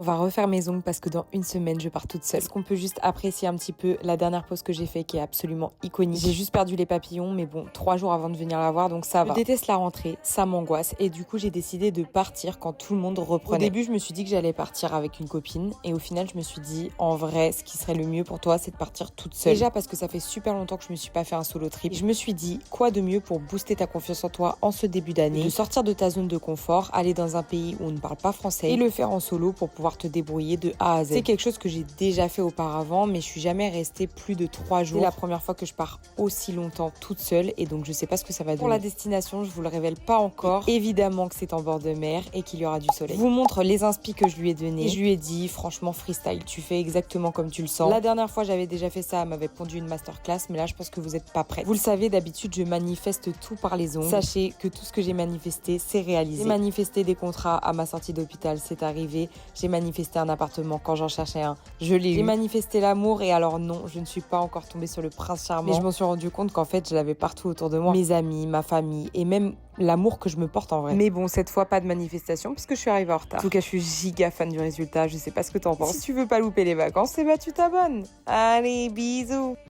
On va refaire mes ongles parce que dans une semaine, je pars toute seule. Est-ce qu'on peut juste apprécier un petit peu la dernière pause que j'ai fait qui est absolument iconique? J'ai juste perdu les papillons, mais bon, 3 jours avant de venir la voir, donc ça va. Je déteste la rentrée, ça m'angoisse et du coup, j'ai décidé de partir quand tout le monde reprenait. Au début, je me suis dit que j'allais partir avec une copine et au final, je me suis dit, en vrai, ce qui serait le mieux pour toi, c'est de partir toute seule. Déjà parce que ça fait super longtemps que je me suis pas fait un solo trip. Et je me suis dit, quoi de mieux pour booster ta confiance en toi en ce début d'année, de sortir de ta zone de confort, aller dans un pays où on ne parle pas français et le faire en solo pour pouvoir te débrouiller de A à Z. C'est quelque chose que j'ai déjà fait auparavant, mais je suis jamais restée plus de 3 jours. C'est la première fois que je pars aussi longtemps toute seule et donc je sais pas ce que ça va donner. Pour la destination, je vous le révèle pas encore. Et évidemment que c'est en bord de mer et qu'il y aura du soleil. Je vous montre les inspi que je lui ai donné. Et je lui ai dit, franchement, freestyle, tu fais exactement comme tu le sens. La dernière fois, j'avais déjà fait ça, elle m'avait pondu une masterclass, mais là, je pense que vous êtes pas prêts. Vous le savez, d'habitude, je manifeste tout par les ongles. Sachez que tout ce que j'ai manifesté, c'est réalisé. J'ai manifesté des contrats à ma sortie d'hôpital, c'est arrivé. J'ai manifesté un appartement quand j'en cherchais un, je l'ai eu. J'ai manifesté l'amour et alors non, je ne suis pas encore tombée sur le prince charmant. Mais je m'en suis rendu compte qu'en fait, je l'avais partout autour de moi. Mes amis, ma famille et même l'amour que je me porte en vrai. Mais bon, cette fois, pas de manifestation puisque je suis arrivée en retard. En tout cas, je suis giga fan du résultat. Je sais pas ce que t'en penses. Si tu veux pas louper les vacances, eh bah tu t'abonnes. Allez, bisous.